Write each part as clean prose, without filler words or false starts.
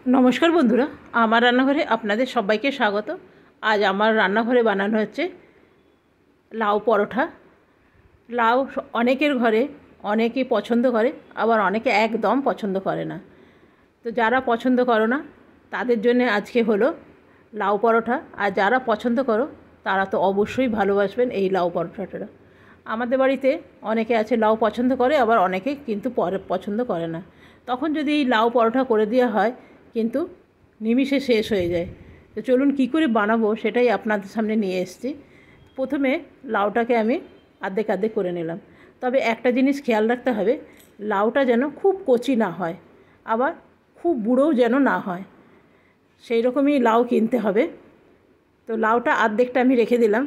নমস্কার বন্ধুরা, আমার রান্নাঘরে আপনাদের সবাইকে স্বাগত। আজ আমার রান্নাঘরে বানানো হচ্ছে লাউ পরোটা। লাউ অনেকের ঘরে অনেকেই পছন্দ করে, আবার অনেকে একদম পছন্দ করে না। তো যারা পছন্দ করো না তাদের জন্য আজকে হলো লাউ পরোটা, আর যারা পছন্দ করো তারা তো অবশ্যই ভালোবাসবেন এই লাউ পরোটাটা। আমাদের বাড়িতে অনেকে আছে লাউ পছন্দ করে, আবার অনেকে কিন্তু পছন্দ করে না। তখন যদি এই লাউ পরোটা করে দেওয়া হয় কিন্তু নিমিষে শেষ হয়ে যায়। তো চলুন কী করে বানাবো সেটাই আপনাদের সামনে নিয়ে এসেছি। প্রথমে লাউটাকে আমি আর্ধেক আর্ধেক করে নিলাম। তবে একটা জিনিস খেয়াল রাখতে হবে, লাউটা যেন খুব কচি না হয়, আবার খুব বুড়োও যেন না হয়, সেই রকমই লাউ কিনতে হবে। তো লাউটা আর্ধেকটা আমি রেখে দিলাম।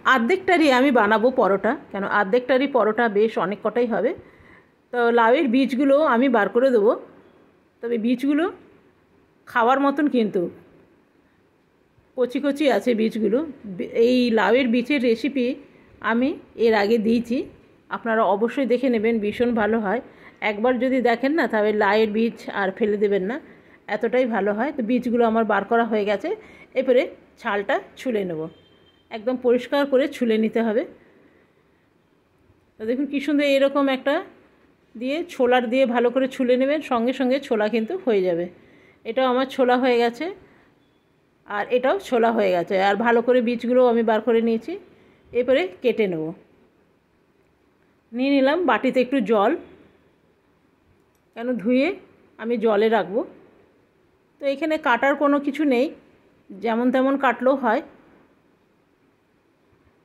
আর্ধেকটারই আমি বানাবো পরোটা, কেন আর্ধেকটারই পরোটা বেশ অনেক কটাই হবে। তো লাউয়ের বীজগুলো আমি বার করে দেবো, তবে বীজগুলো খাওয়ার মতন কিন্তু কচি কচি আছে বীজগুলো। এই লাউয়ের বীজের রেসিপি আমি এর আগে দিয়েছি, আপনারা অবশ্যই দেখে নেবেন, ভীষণ ভালো হয়। একবার যদি দেখেন না তবে লাউয়ের বীজ আর ফেলে দেবেন না, এতটাই ভালো হয়। তো বীজগুলো আমার বার করা হয়ে গেছে, এরপরে ছালটা ছুলে নেব। একদম পরিষ্কার করে ছুলে নিতে হবে। তো দেখুন কী সুন্দর, এরকম একটা দিয়ে ছোলার দিয়ে ভালো করে ছুলে নেবেন, সঙ্গে সঙ্গে ছোলা কিন্তু হয়ে যাবে। এটাও আমার ছোলা হয়ে গেছে, আর এটাও ছোলা হয়ে গেছে, আর ভালো করে বীজগুলোও আমি বার করে নিয়েছি। এরপরে কেটে নেব। নিয়ে নিলাম বাটিতে একটু জল, কেন ধুয়ে আমি জলে রাখবো। তো এখানে কাটার কোনো কিছু নেই, যেমন তেমন কাটলেও হয়।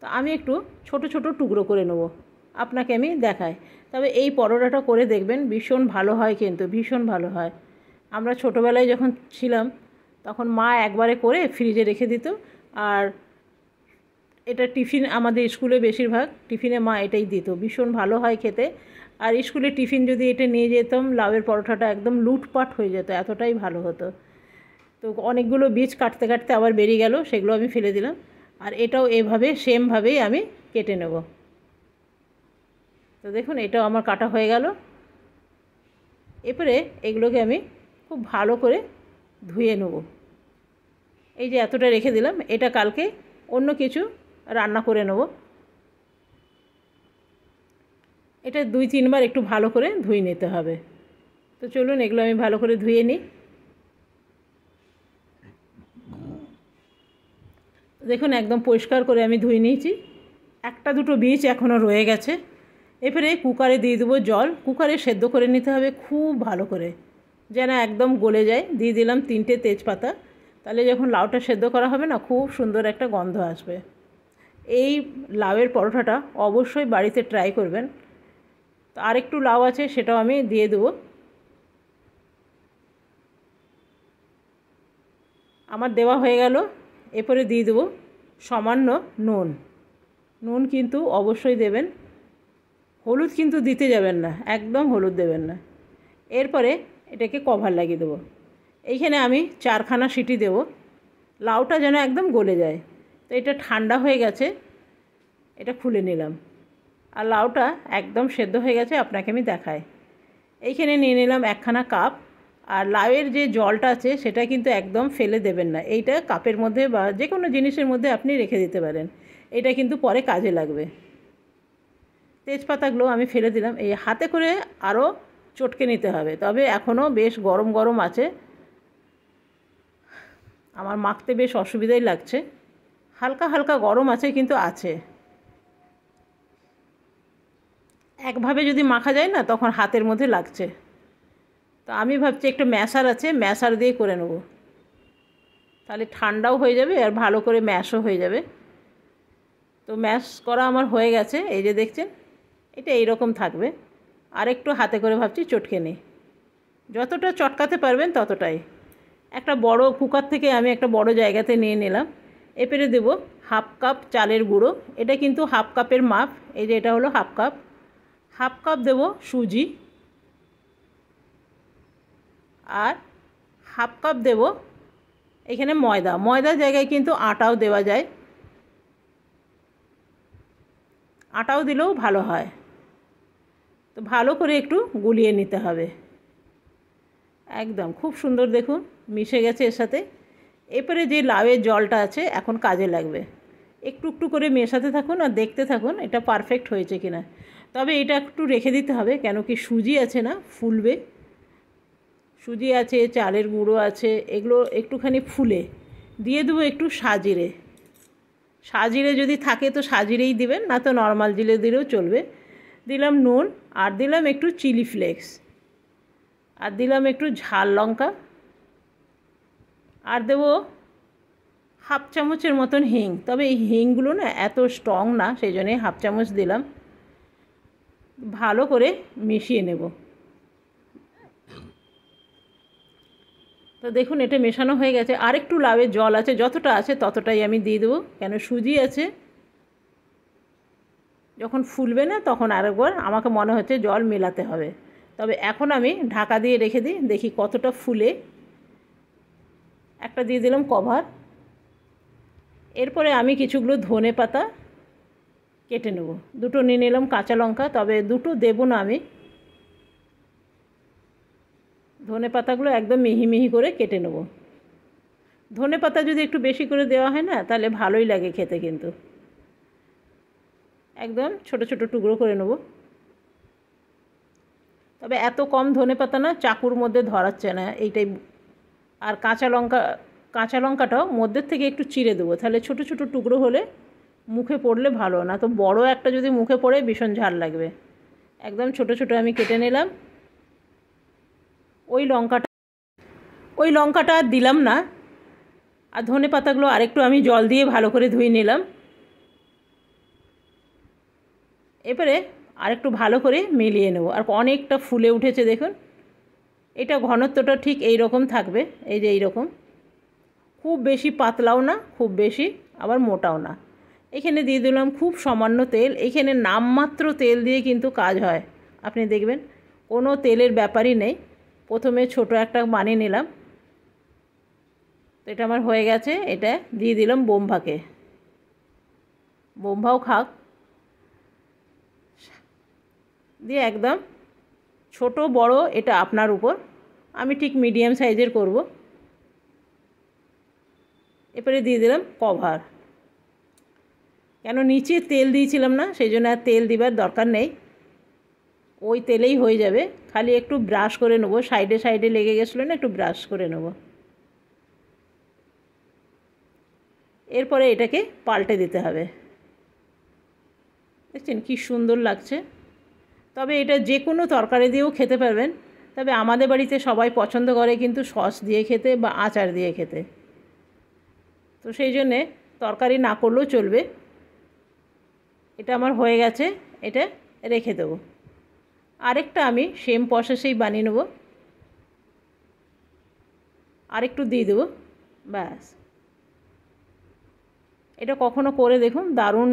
তো আমি একটু ছোট ছোট টুকরো করে নেব, আপনাকে আমি দেখাই। তবে এই পরোটাটা করে দেখবেন, ভীষণ ভালো হয়, কিন্তু ভীষণ ভালো হয়। আমরা ছোটোবেলায় যখন ছিলাম তখন মা একবারে করে ফ্রিজে রেখে দিত, আর এটা টিফিন, আমাদের স্কুলে বেশিরভাগ টিফিনে মা এটাই দিত, ভীষণ ভালো হয় খেতে। আর স্কুলে টিফিন যদি এটা নিয়ে যেতাম, লাউয়ের পরোটাটা একদম লুটপাট হয়ে যেত, এতটাই ভালো হতো। তো অনেকগুলো বীজ কাটতে কাটতে আবার বেরিয়ে গেল, সেগুলো আমি ফেলে দিলাম। আর এটাও এভাবে সেমভাবেই আমি কেটে নেব। তো দেখুন এটাও আমার কাটা হয়ে গেল। এরপরে এগুলোকে আমি খুব ভালো করে ধুয়ে নেব। এই যে এতটা রেখে দিলাম, এটা কালকে অন্য কিছু রান্না করে নেব। এটা 2-3 বার একটু ভালো করে ধুয়ে নিতে হবে। তো চলুন এগুলো আমি ভালো করে ধুয়ে নিই। দেখুন একদম পরিষ্কার করে আমি ধুয়ে নিয়েছি, একটা দুটো বীজ এখনও রয়ে গেছে। এরপরে কুকারে দিয়ে দেবো জল, কুকারে সেদ্ধ করে নিতে হবে খুব ভালো করে, যেন একদম গলে যায়। দিয়ে দিলাম 3টে তেজপাতা, তাহলে যখন লাউটা সেদ্ধ করা হবে না, খুব সুন্দর একটা গন্ধ আসবে। এই লাউয়ের পরোটাটা অবশ্যই বাড়িতে ট্রাই করবেন। তো আরেকটু লাউ আছে, সেটাও আমি দিয়ে দেবো। আমার দেওয়া হয়ে গেল। এরপরে দিয়ে দেবো সামান্য নুন। নুন কিন্তু অবশ্যই দেবেন, হলুদ কিন্তু দিতে যাবেন না, একদম হলুদ দেবেন না। এরপরে এটাকে কভার লাগিয়ে দেবো। এইখানে আমি 4খানা সিটি দেব, লাউটা যেন একদম গলে যায়। তো এটা ঠান্ডা হয়ে গেছে, এটা খুলে নিলাম। আর লাউটা একদম সেদ্ধ হয়ে গেছে, আপনাকে আমি দেখাই। এইখানে নিয়ে নিলাম 1খানা কাপ। আর লাউয়ের যে জলটা আছে সেটা কিন্তু একদম ফেলে দেবেন না, এইটা কাপের মধ্যে বা যে কোনো জিনিসের মধ্যে আপনি রেখে দিতে পারেন, এটা কিন্তু পরে কাজে লাগবে। তেজপাতাগুলো আমি ফেলে দিলাম। এই হাতে করে আরও চটকে নিতে হবে, তবে এখনও বেশ গরম গরম আছে, আমার মাখতে বেশ অসুবিধাই লাগছে। হালকা হালকা গরম আছে, কিন্তু আছে। একভাবে যদি মাখা যায় না, তখন হাতের মধ্যে লাগছে। তো আমি ভাবছি একটু ম্যাশার আছে, ম্যাশার দিয়ে করে নেব, তাহলে ঠান্ডাও হয়ে যাবে আর ভালো করে ম্যাশও হয়ে যাবে। তো ম্যাশ করা আমার হয়ে গেছে, এই যে দেখছেন, এটা এইরকম থাকবে। আর একটু হাতে করে ভাবছি চটকে নিই, যতটা চটকাতে পারবেন ততটাই। একটা বড় কুকার থেকে আমি একটা বড় জায়গাতে নিয়ে নিলাম। এরপরে দেবো 1/2 কাপ চালের গুঁড়ো, এটা কিন্তু 1/2 কাপের মাপ। এই যে এটা হলো 1/2 কাপ। 1/2 কাপ দেবো সুজি, আর 1/2 কাপ দেবো এখানে ময়দা। ময়দার জায়গায় কিন্তু আটাও দেওয়া যায়, আটাও দিলেও ভালো হয়। তো ভালো করে একটু গুলিয়ে নিতে হবে। একদম খুব সুন্দর দেখুন মিশে গেছে এর সাথে। এরপরে যে লাউয়ের জলটা আছে এখন কাজে লাগবে। একটু একটু করে মেশাতে থাকুন আর দেখতে থাকুন এটা পারফেক্ট হয়েছে কিনা। তবে এটা একটু রেখে দিতে হবে, কেন কি সুজি আছে না, ফুলবে। সুজি আছে, চালের গুঁড়ো আছে, এগুলো একটুখানি ফুলে দিয়ে দেবো একটু সাজিরে। সাজিরে যদি থাকে তো সাজিরেই দিবেন, না তো নর্মাল জিরে দিলেও চলবে। দিলাম নুন, আর দিলাম একটু চিলি ফ্লেক্স, আর দিলাম একটু ঝাল লঙ্কা, আর দেবো হাফ চামচের মতন হিং। তবে এই হিংগুলো না এত স্ট্রং না, সেই জন্যে হাফ চামচ দিলাম। ভালো করে মিশিয়ে নেব। তো দেখুন এটা মেশানো হয়ে গেছে। আর একটু লাউয়ের জল আছে, যতটা আছে ততটাই আমি দিয়ে দেবো, কেন সুজি আছে। যখন ফুলবে না তখন আরেকবার আমাকে মনে হচ্ছে জল মেলাতে হবে। তবে এখন আমি ঢাকা দিয়ে রেখে দিই, দেখি কতটা ফুলে। একটা দিয়ে দিলাম কভার। এরপরে আমি কিছুগুলো ধনে পাতা কেটে নেব। দুটো নিয়ে নিলাম কাঁচা লঙ্কা, তবে দুটো দেবো না আমি। ধনে পাতাগুলো একদম মিহি মিহি করে কেটে নেব। ধনে পাতা যদি একটু বেশি করে দেওয়া হয় না তাহলে ভালোই লাগে খেতে, কিন্তু একদম ছোট ছোট টুকরো করে নেব। তবে এত কম ধনে পাতা না, চাকুর মধ্যে ধরাচ্ছে না এইটাই। আর কাঁচা লঙ্কাটাও মধ্যের থেকে একটু চিড়ে দেবো, তাহলে ছোট ছোট টুকরো হলে মুখে পড়লে ভালো, না তো বড় একটা যদি মুখে পড়ে ভীষণ ঝাল লাগবে। একদম ছোট ছোট আমি কেটে নিলাম। ওই লঙ্কাটা আর দিলাম না। আর ধনে পাতাগুলো আরেকটু আমি জল দিয়ে ভালো করে ধুয়ে নিলাম। এবারে আরেকটু ভালো করে মিলিয়ে নেব। আর অনেকটা ফুলে উঠেছে দেখুন। এটা ঘনত্বটা ঠিক এই রকম থাকবে, এই যে এই রকম। খুব বেশি পাতলাও না, খুব বেশি আবার মোটাও না। এখানে দিয়ে দিলাম খুব সামান্য তেল। এখানে নামমাত্র তেল দিয়ে কিন্তু কাজ হয়, আপনি দেখবেন কোনো তেলের ব্যাপারই নেই। প্রথমে ছোট একটা বানিয়ে নিলাম। তো এটা আমার হয়ে গেছে। এটা দিয়ে দিলাম বোম্বাকে, বোম্বাও খাক। দিয়ে একদম ছোট বড় এটা আপনার উপর, আমি ঠিক মিডিয়াম সাইজের করব। এরপরে দিয়ে দিলাম কভার, কেন নিচে তেল দিয়েছিলাম না, সেই জন্য আর তেল দিবার দরকার নেই, ওই তেলেই হয়ে যাবে। খালি একটু ব্রাশ করে নেব, সাইডে সাইডে লেগে গেছিলো না, একটু ব্রাশ করে নেব। এরপরে এটাকে পাল্টে দিতে হবে। দেখছেন কি সুন্দর লাগছে। তবে এটা যে কোনো তরকারি দিয়েও খেতে পারবেন। তবে আমাদের বাড়িতে সবাই পছন্দ করে কিন্তু সস দিয়ে খেতে বা আচার দিয়ে খেতে, তো সেই জন্যে তরকারি না করলেও চলবে। এটা আমার হয়ে গেছে, এটা রেখে দেবো। আরেকটা আমি সেম প্রসেসেই বানিয়ে নেব। আরেকটু দিয়ে দেবো, ব্যাস। এটা কখনো করে দেখুন, দারুণ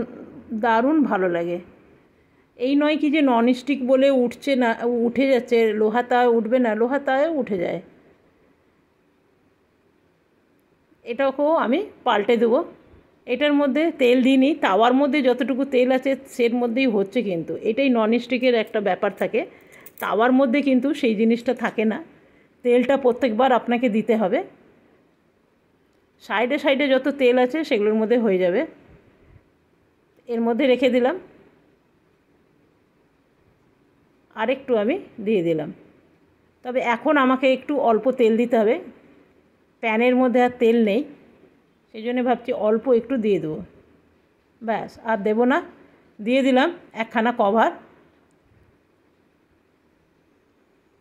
দারুণ ভালো লাগে। এই নয় কি যে ননস্টিক বলে উঠছে না, উঠে যাচ্ছে, লোহা তাওয়া উঠবে না, লোহা তাওয়াও উঠে যায়। এটাকেও আমি পাল্টে দেবো। এটার মধ্যে তেল দিইনি, তাওয়ার মধ্যে যতটুকু তেল আছে সের মধ্যেই হচ্ছে, কিন্তু এটাই ননস্টিকের একটা ব্যাপার থাকে। তাওয়ার মধ্যে কিন্তু সেই জিনিসটা থাকে না, তেলটা প্রত্যেকবার আপনাকে দিতে হবে। সাইডে সাইডে যত তেল আছে সেগুলোর মধ্যে হয়ে যাবে। এর মধ্যে রেখে দিলাম। আরেকটু আমি দিয়ে দিলাম। তবে এখন আমাকে একটু অল্প তেল দিতে হবে, প্যানের মধ্যে আর তেল নেই, সেই জন্য ভাবছি অল্প একটু দিয়ে দেবো, ব্যাস। আর দেবো না। দিয়ে দিলাম একখানা কভার।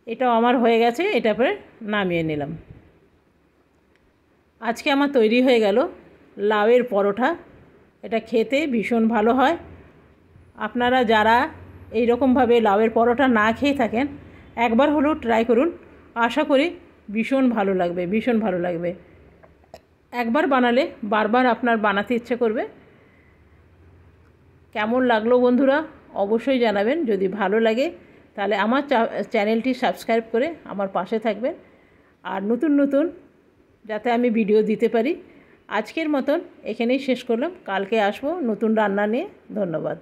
এটাও আমার হয়ে গেছে। এটা পরে নামিয়ে নিলাম। আজকে আমার তৈরি হয়ে গেল লাউয়ের পরোটা। এটা খেতে ভীষণ ভালো হয়। আপনারা যারা এই রকমভাবে লাউয়ের পরোটা না খেয়ে থাকেন, একবার হলেও ট্রাই করুন। আশা করি ভীষণ ভালো লাগবে, ভীষণ ভালো লাগবে। একবার বানালে বারবার আপনার বানাতে ইচ্ছে করবে। কেমন লাগলো বন্ধুরা অবশ্যই জানাবেন। যদি ভালো লাগে তাহলে আমার চ্যানেলটি সাবস্ক্রাইব করে আমার পাশে থাকবেন, আর নতুন নতুন যাতে আমি ভিডিও দিতে পারি। আজকের মতন এখানেই শেষ করলাম, কালকে আসবো নতুন রান্না নিয়ে। ধন্যবাদ।